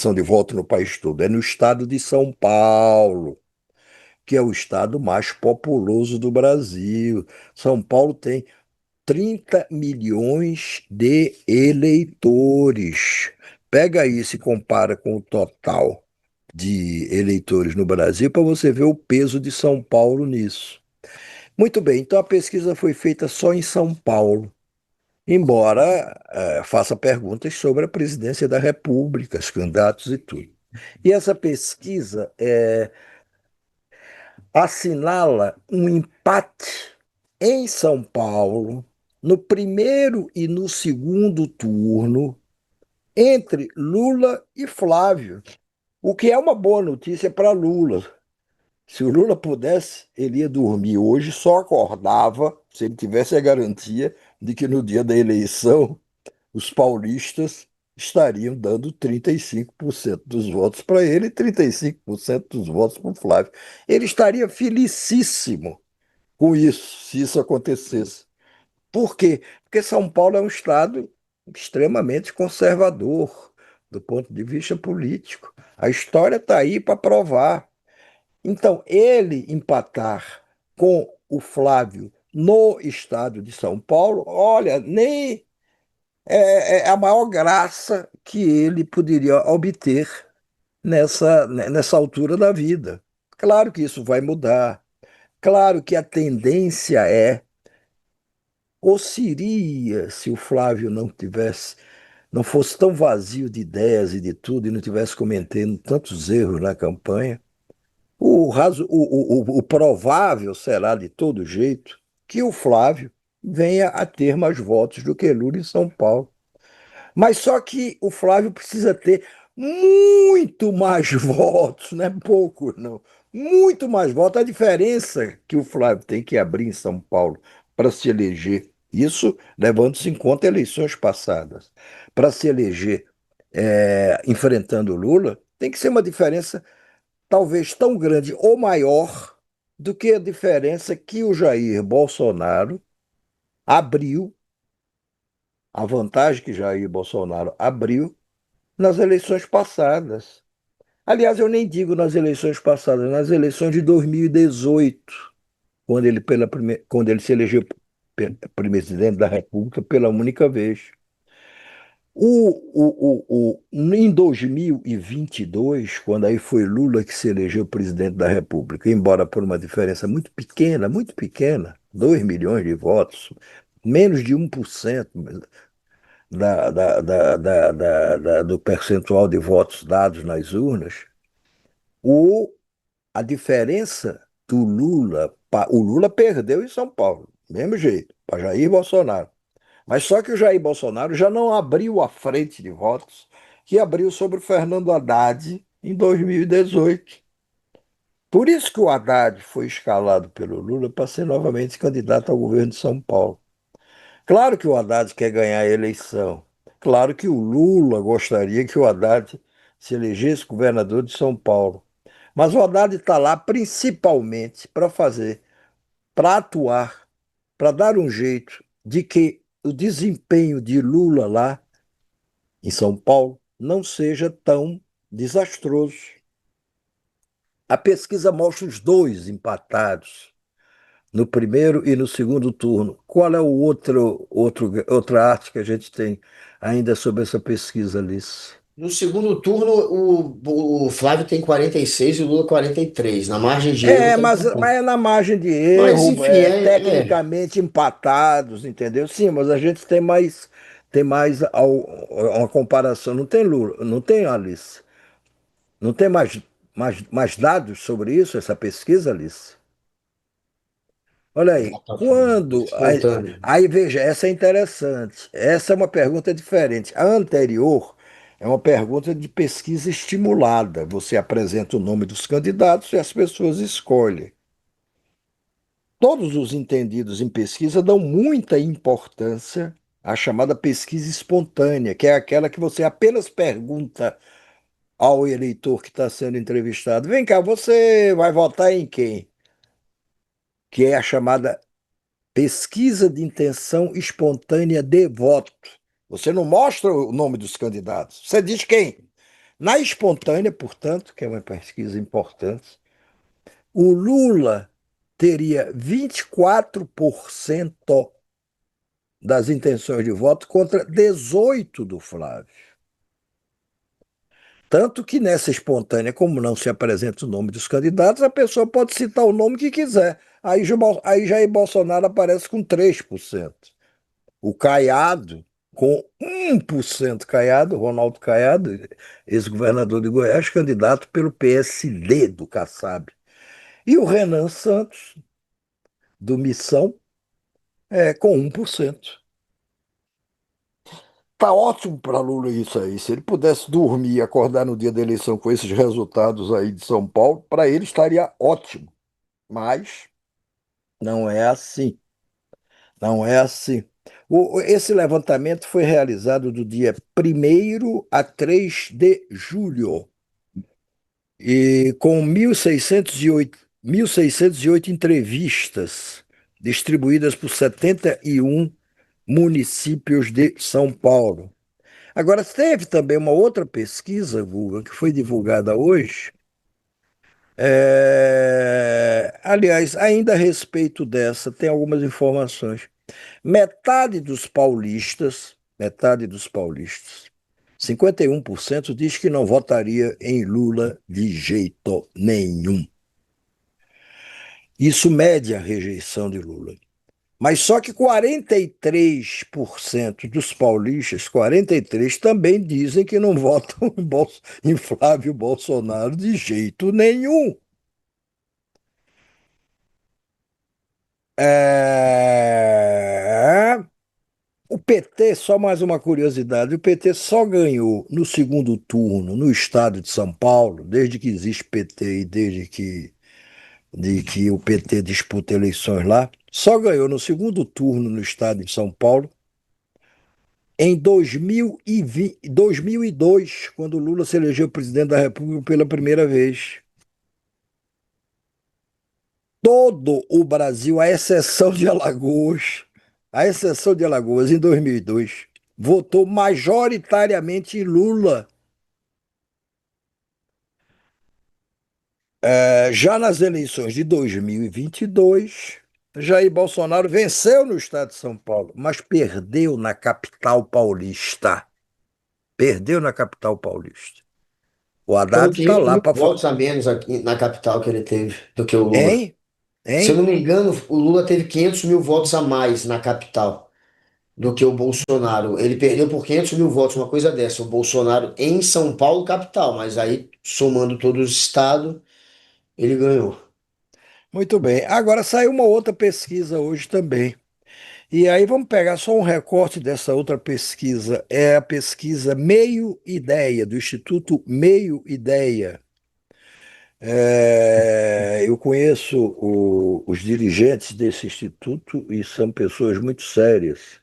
intenção de voto no país todo, é no estado de São Paulo, que é o estado mais populoso do Brasil. São Paulo tem 30 milhões de eleitores. Pega isso e compara com o total de eleitores no Brasil para você ver o peso de São Paulo nisso. Muito bem, então a pesquisa foi feita só em São Paulo, embora faça perguntas sobre a presidência da República, os candidatos e tudo. E essa pesquisa assinala um empate em São Paulo, no primeiro e no segundo turno, entre Lula e Flávio, o que é uma boa notícia para Lula. Se o Lula pudesse, ele ia dormir hoje, só acordava se ele tivesse a garantia de que no dia da eleição os paulistas estariam dando 35% dos votos para ele e 35% dos votos para o Flávio. Ele estaria felicíssimo com isso, se isso acontecesse. Por quê? Porque São Paulo é um estado extremamente conservador do ponto de vista político. A história está aí para provar. Então, ele empatar com o Flávio no estado de São Paulo, olha, nem é a maior graça que ele poderia obter nessa altura da vida. Claro que isso vai mudar. Claro que a tendência ou seria, se o Flávio não fosse tão vazio de ideias e de tudo, e não tivesse cometendo tantos erros na campanha, o provável será, de todo jeito, que o Flávio venha a ter mais votos do que Lula em São Paulo. Mas só que o Flávio precisa ter muito mais votos, não é pouco, não. Muito mais votos. A diferença que o Flávio tem que abrir em São Paulo para se eleger, isso levando-se em conta eleições passadas, para se eleger enfrentando o Lula, tem que ser uma diferença talvez tão grande ou maior do que a diferença que o Jair Bolsonaro abriu, a vantagem que Jair Bolsonaro abriu nas eleições passadas. Aliás, eu nem digo nas eleições passadas, nas eleições de 2018, quando ele se elegeu presidente da República pela única vez. Em 2022, quando aí foi Lula que se elegeu presidente da República, embora por uma diferença muito pequena, 2 milhões de votos, menos de 1% do percentual de votos dados nas urnas, o, a diferença do Lula, o Lula perdeu em São Paulo, do mesmo jeito, para Jair Bolsonaro. Mas só que o Jair Bolsonaro já não abriu a frente de votos que abriu sobre o Fernando Haddad em 2018. Por isso que o Haddad foi escalado pelo Lula para ser novamente candidato ao governo de São Paulo. Claro que o Haddad quer ganhar a eleição. Claro que o Lula gostaria que o Haddad se elegesse governador de São Paulo. Mas o Haddad está lá principalmente para atuar, para dar um jeito de que o desempenho de Lula lá em São Paulo não seja tão desastroso. A pesquisa mostra os dois empatados no primeiro e no segundo turno. Qual é outra arte que a gente tem ainda sobre essa pesquisa, Alice? No segundo turno, o Flávio tem 46 e o Lula 43. Na margem de erro, É, tá mas empatado. é na margem de Mas, erro, enfim, tecnicamente empatados, entendeu? Sim, mas a gente tem mais uma comparação. Não tem Lula, não tem Alice. Não tem mais dados sobre isso, essa pesquisa, Alice? Olha aí, tá espontâneo. Aí veja, essa é interessante. Essa é uma pergunta diferente. A anterior é uma pergunta de pesquisa estimulada. Você apresenta o nome dos candidatos e as pessoas escolhem. Todos os entendidos em pesquisa dão muita importância à chamada pesquisa espontânea, que é aquela que você apenas pergunta ao eleitor que está sendo entrevistado: vem cá, você vai votar em quem? Que é a chamada pesquisa de intenção espontânea de voto. Você não mostra o nome dos candidatos, você diz quem. Na espontânea, portanto, que é uma pesquisa importante, o Lula teria 24% das intenções de voto contra 18% do Flávio. Tanto que nessa espontânea, como não se apresenta o nome dos candidatos, a pessoa pode citar o nome que quiser. Aí Jair Bolsonaro aparece com 3%. O Caiado, com 1% Caiado, Ronaldo Caiado, ex-governador de Goiás, candidato pelo PSD do Kassab. E o Renan Santos, do Missão, com 1%. Tá ótimo para Lula isso aí. Se ele pudesse dormir e acordar no dia da eleição com esses resultados aí de São Paulo, para ele estaria ótimo. Mas não é assim. Não é assim. Esse levantamento foi realizado do dia 1º a 3 de julho e com 1.608 entrevistas distribuídas por 71 municípios de São Paulo. Agora, teve também uma outra pesquisa, Guga, que foi divulgada hoje. Aliás, ainda a respeito dessa, tem algumas informações. Metade dos paulistas, 51% diz que não votaria em Lula de jeito nenhum. Isso mede a rejeição de Lula. Mas só que 43% dos paulistas, 43, também dizem que não votam em Flávio Bolsonaro de jeito nenhum. É... O PT, só mais uma curiosidade, o PT só ganhou no segundo turno no estado de São Paulo, desde que existe PT e desde que o PT disputa eleições lá, só ganhou no segundo turno no estado de São Paulo em 2002, quando Lula se elegeu presidente da República pela primeira vez. Todo o Brasil, à exceção de Alagoas, em 2002, votou majoritariamente em Lula. Já nas eleições de 2022, Jair Bolsonaro venceu no estado de São Paulo, mas perdeu na capital paulista. Perdeu na capital paulista. O Foram Haddad está 500 lá mil para. votos a menos aqui na capital que ele teve do que o Lula. Hein? Se eu não Hein? me engano, o Lula teve 500 mil votos a mais na capital do que o Bolsonaro. Ele perdeu por 500 mil votos, uma coisa dessa. O Bolsonaro em São Paulo, capital, mas aí, somando todos os estados, ele ganhou. Muito bem. Agora saiu uma outra pesquisa hoje também. E aí vamos pegar só um recorte dessa outra pesquisa. É a pesquisa Meio Ideia, do Instituto Meio Ideia. Eu conheço os dirigentes desse instituto e são pessoas muito sérias.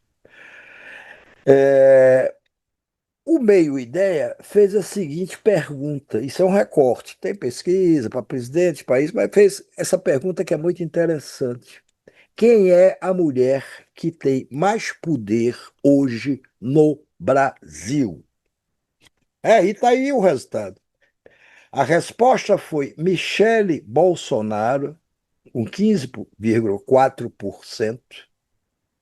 O Meio Ideia fez a seguinte pergunta: isso é um recorte, tem pesquisa para presidente, país, mas fez essa pergunta que é muito interessante. Quem é a mulher que tem mais poder hoje no Brasil? E está aí o resultado. A resposta foi Michele Bolsonaro, com 15,4%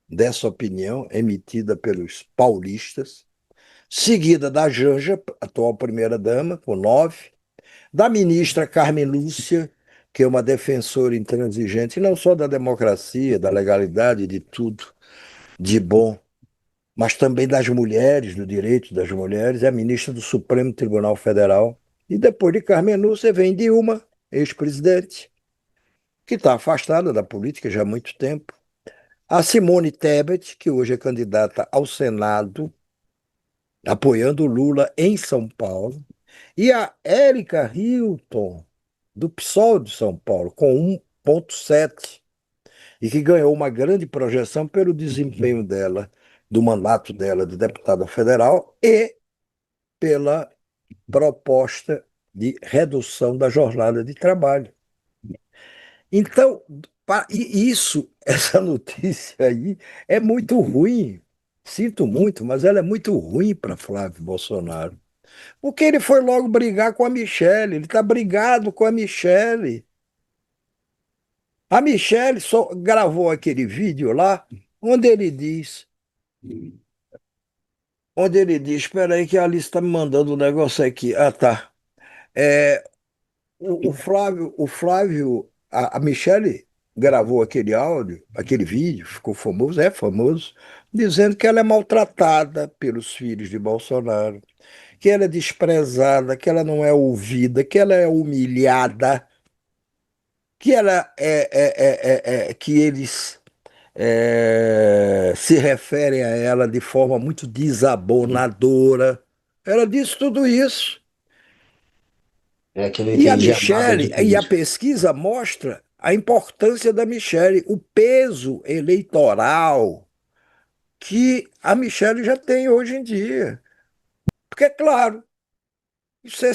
dessa opinião emitida pelos paulistas, seguida da Janja, atual primeira-dama, com 9%, da ministra Carmen Lúcia, que é uma defensora intransigente, não só da democracia, da legalidade, de tudo de bom, mas também das mulheres, do direito das mulheres, é a ministra do Supremo Tribunal Federal. E depois de Carmen Lúcia vem Dilma, ex-presidente, que está afastada da política já há muito tempo. A Simone Tebet, que hoje é candidata ao Senado, apoiando o Lula em São Paulo. E a Érica Hilton, do PSOL de São Paulo, com 1,7%, e que ganhou uma grande projeção pelo desempenho dela, do mandato dela de deputada federal e pela proposta de redução da jornada de trabalho. Então, essa notícia aí é muito ruim. Sinto muito, mas ela é muito ruim para Flávio Bolsonaro. Porque ele foi logo brigar com a Michelle. Ele está brigado com a Michelle. A Michelle só gravou aquele vídeo lá onde ele diz, espera aí que a Alice está me mandando um negócio aqui. Ah, tá. É, a Michelle gravou aquele áudio, aquele vídeo, ficou famoso, é famoso, dizendo que ela é maltratada pelos filhos de Bolsonaro, que ela é desprezada, que ela não é ouvida, que ela é humilhada, que ela que eles se referem a ela de forma muito desabonadora. Ela disse tudo isso. É que eu não E a entendia nada Michelle, de e a política. pesquisa mostra a importância da Michelle, o peso eleitoral que a Michelle já tem hoje em dia. Porque, é claro, isso é